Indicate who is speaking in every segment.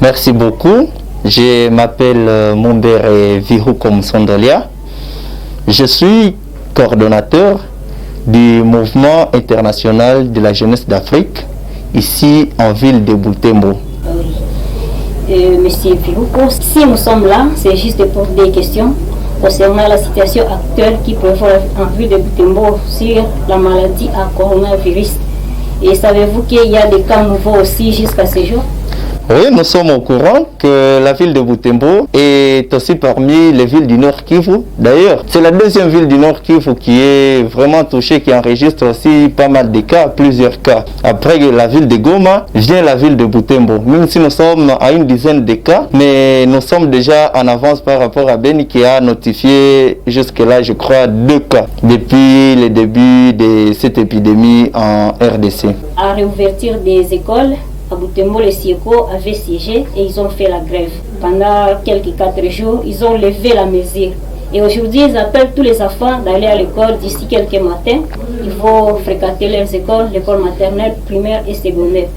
Speaker 1: Merci beaucoup. Je m'appelle Mumbere Vihukom Sondolia. Je suis coordonnateur du mouvement international de la jeunesse d'Afrique, ici en ville de Butembo.
Speaker 2: Monsieur Vihukom, si nous sommes là, c'est juste pour des questions concernant la situation actuelle qui prévaut en ville de Butembo sur la maladie à coronavirus. Et savez-vous qu'il y a des cas nouveaux aussi jusqu'à ce jour?
Speaker 1: Oui, nous sommes au courant que la ville de Butembo est aussi parmi les villes du Nord Kivu. D'ailleurs, c'est la deuxième ville du Nord Kivu qui est vraiment touchée, qui enregistre aussi pas mal de cas, plusieurs cas. Après la ville de Goma, vient la ville de Butembo. Même si nous sommes à une dizaine de cas, mais nous sommes déjà en avance par rapport à Beni qui a notifié jusque-là, je crois, 2 cas depuis le début de cette épidémie en RDC.
Speaker 2: À réouverture des écoles, à Butembo, les SIECO avaient siégé et ils ont fait la grève. Pendant quelques 4 jours, ils ont levé la mesure. Et aujourd'hui, ils appellent tous les enfants d'aller à l'école d'ici quelques matins. Ils vont fréquenter leurs écoles, l'école maternelle, primaire et secondaire.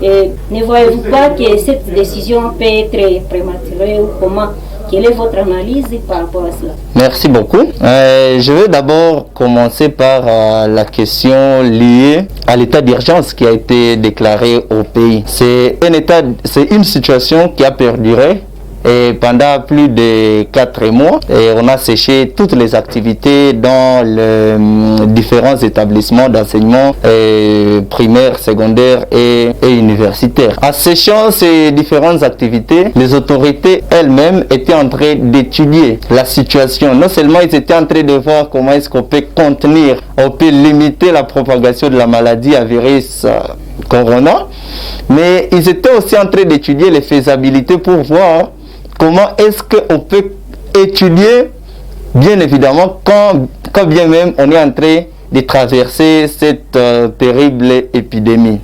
Speaker 2: Et ne voyez-vous pas que cette décision peut être prématurée ou comment? Quelle est votre analyse par rapport à cela?
Speaker 1: Merci beaucoup. Je vais d'abord commencer par la question liée à l'état d'urgence qui a été déclaré au pays. C'est une situation qui a perduré et pendant plus de 4 mois, et on a séché toutes les activités dans les différents établissements d'enseignement primaire, secondaire et universitaire. En séchant ces différentes activités, les autorités elles-mêmes étaient en train d'étudier la situation. Non seulement ils étaient en train de voir comment est-ce qu'on peut contenir, on peut limiter la propagation de la maladie à virus corona, mais ils étaient aussi en train d'étudier les faisabilités pour voir comment est-ce qu'on peut étudier, bien évidemment, quand bien même on est en train de traverser cette terrible épidémie.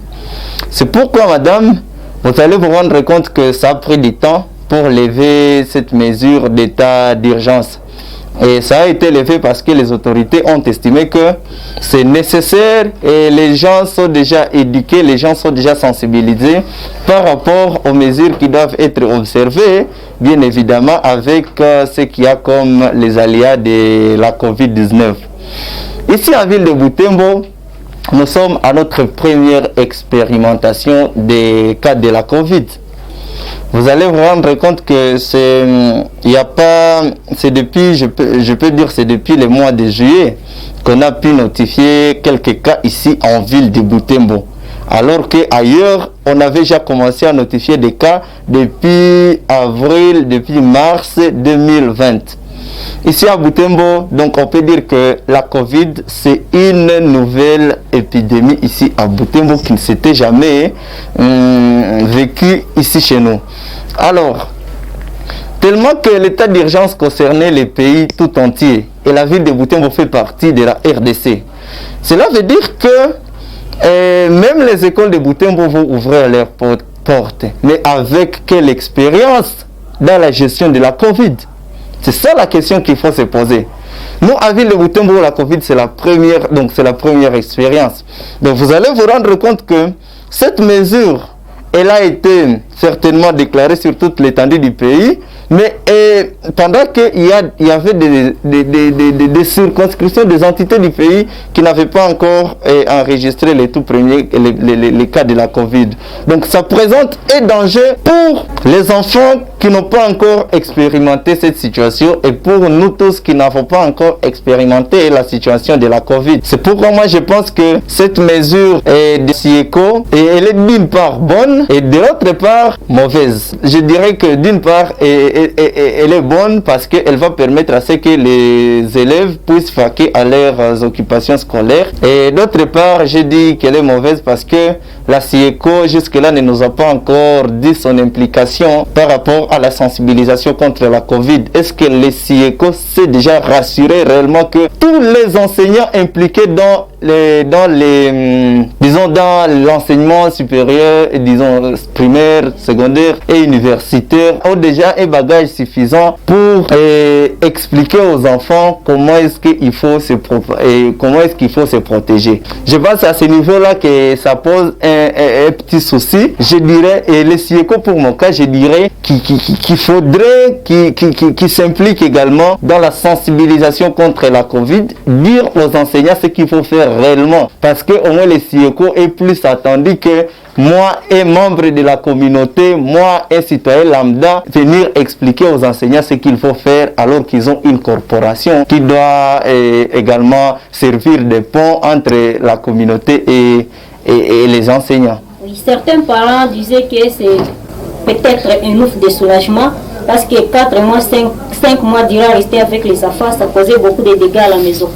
Speaker 1: C'est pourquoi, madame, vous allez vous rendre compte que ça a pris du temps pour lever cette mesure d'état d'urgence. Et ça a été levé parce que les autorités ont estimé que c'est nécessaire et les gens sont déjà éduqués, les gens sont déjà sensibilisés par rapport aux mesures qui doivent être observées, bien évidemment avec ce qu'il y a comme les aléas de la COVID-19. Ici à ville de Butembo, nous sommes à notre première expérimentation des cas de la COVID. Vous allez vous rendre compte que c'est depuis le mois de juillet qu'on a pu notifier quelques cas ici en ville de Butembo. Alors qu'ailleurs, on avait déjà commencé à notifier des cas depuis mars 2020. Ici à Butembo, donc on peut dire que la Covid, c'est une nouvelle épidémie ici à Butembo qui ne s'était jamais vécue ici chez nous. Alors, tellement que l'état d'urgence concernait les pays tout entier et la ville de Butembo fait partie de la RDC. Cela veut dire que même les écoles de Butembo vont ouvrir leurs portes. Mais avec quelle expérience dans la gestion de la Covid? C'est ça la question qu'il faut se poser. Nous, à ville de Butembo, la Covid, c'est la première expérience. Donc, vous allez vous rendre compte que cette mesure, elle a été certainement déclarée sur toute l'étendue du pays, mais pendant qu'il y avait des circonscriptions, des entités du pays qui n'avaient pas encore enregistré les tout premiers les cas de la Covid. Donc ça présente un danger pour les enfants qui n'ont pas encore expérimenté cette situation et pour nous tous qui n'avons pas encore expérimenté la situation de la Covid. C'est pourquoi moi je pense que cette mesure de SIECO, elle est d'une part bonne et de l'autre part mauvaise. Je dirais que d'une part elle est bonne parce qu'elle va permettre à ce que les élèves puissent vaquer à leurs occupations scolaires. Et d'autre part, je dis qu'elle est mauvaise parce que la SIECO jusque-là ne nous a pas encore dit son implication par rapport à la sensibilisation contre la Covid. Est-ce que les SIECO s'est déjà rassuré réellement que tous les enseignants impliqués dans les disons dans l'enseignement supérieur, disons primaire, secondaire et universitaire, ont déjà un bagage suffisant pour expliquer aux enfants comment est-ce qu'il faut se protéger. Je pense à ce niveau-là que ça pose un petit souci. Je dirais, et les SIECO pour mon cas, je dirais qu'il faudrait qu'ils s'impliquent également dans la sensibilisation contre la Covid, dire aux enseignants ce qu'il faut faire réellement, parce que au moins les SIECO est plus attendu que moi, un membre de la communauté, moi, un citoyen lambda, venir expliquer aux enseignants ce qu'il faut faire alors qu'ils ont une corporation qui doit également servir de pont entre la communauté et les enseignants.
Speaker 2: Oui, certains parents disaient que c'est peut-être un ouf de soulagement parce que 4 mois, 5 mois durant rester avec les enfants, ça causait beaucoup de dégâts à la maison.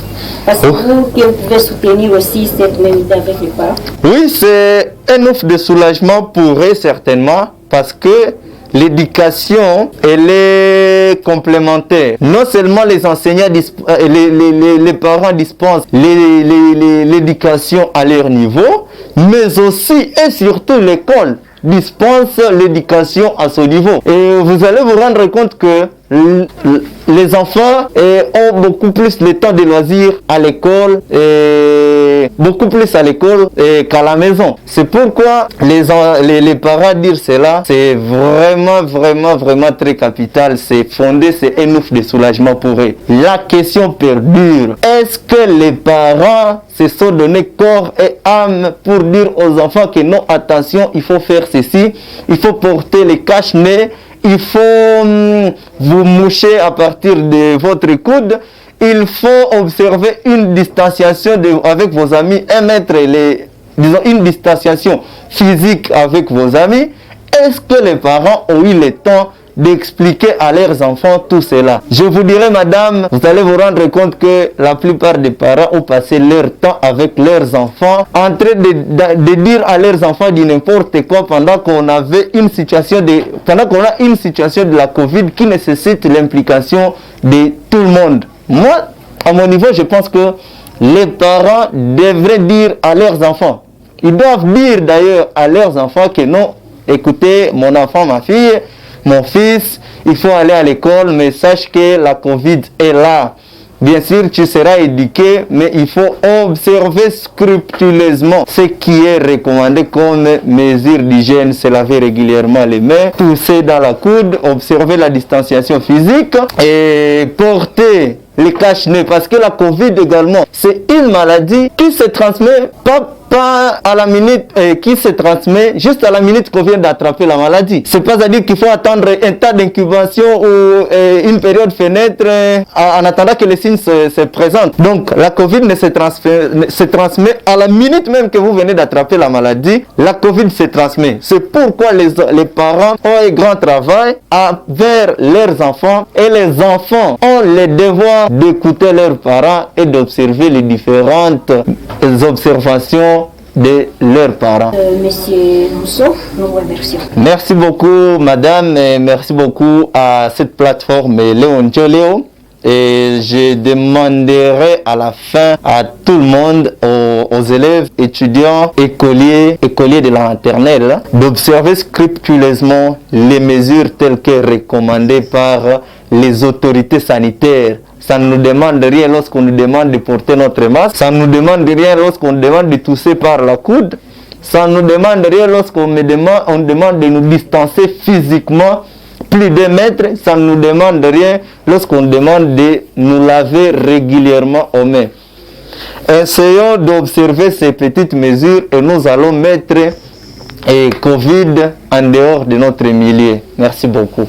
Speaker 2: Parce que vous pouvez soutenir aussi cette même idée avec les parents.
Speaker 1: Oui, c'est un ouf de soulagement pour eux certainement parce que l'éducation, elle est complémentaire. Non seulement les enseignants, les parents dispensent l'éducation à leur niveau, mais aussi et surtout l'école dispense l'éducation à son niveau. Et vous allez vous rendre compte que les enfants ont beaucoup plus le temps de loisirs à l'école, beaucoup plus à l'école qu'à la maison. C'est pourquoi les parents dire cela, c'est vraiment très capital. C'est fondé, c'est un ouf de soulagement pour eux. La question perdure. Est-ce que les parents se sont donné corps et âme pour dire aux enfants que non, attention, il faut faire ceci, il faut porter les cache-nez, il faut vous moucher à partir de votre coude, il faut observer une distanciation avec vos amis, 1 mètre, disons une distanciation physique avec vos amis. Est-ce que les parents ont eu le temps d'expliquer à leurs enfants tout cela? Je vous dirais, madame, vous allez vous rendre compte que la plupart des parents ont passé leur temps avec leurs enfants en train de dire à leurs enfants du n'importe quoi pendant qu'on avait une situation de la Covid qui nécessite l'implication de tout le monde. Moi, à mon niveau, je pense que les parents devraient dire à leurs enfants, ils doivent dire d'ailleurs à leurs enfants que non, écoutez, mon enfant, ma fille, mon fils, il faut aller à l'école, mais sache que la Covid est là. Bien sûr, tu seras éduqué, mais il faut observer scrupuleusement ce qui est recommandé comme mesure d'hygiène. Se laver régulièrement les mains, tousser dans la coude, observer la distanciation physique et porter les cache-nez. Parce que la Covid également, c'est une maladie qui se transmet pas à la minute, qui se transmet juste à la minute qu'on vient d'attraper la maladie. C'est pas à dire qu'il faut attendre un temps d'incubation ou une période fenêtre en attendant que les signes se présentent. Donc la Covid se transmet à la minute même que vous venez d'attraper la maladie. La Covid se transmet. C'est pourquoi les parents ont un grand travail vers leurs enfants et les enfants ont le devoir d'écouter leurs parents et d'observer les différentes observations de leurs parents.
Speaker 2: Monsieur Mousseau, nous vous remercions.
Speaker 1: Merci beaucoup, madame, et merci beaucoup à cette plateforme Léon Léo. Et je demanderai à la fin à tout le monde, aux élèves, étudiants, écoliers de la maternelle, d'observer scrupuleusement les mesures telles que recommandées par les autorités sanitaires. Ça ne nous demande rien lorsqu'on nous demande de porter notre masque. Ça ne nous demande rien lorsqu'on nous demande de tousser par la coude. Ça ne nous demande rien lorsqu'on demande de nous distancer physiquement plus d'1 mètre. Ça ne nous demande rien lorsqu'on demande de nous laver régulièrement aux mains. Essayons d'observer ces petites mesures et nous allons mettre Covid en dehors de notre milieu. Merci beaucoup.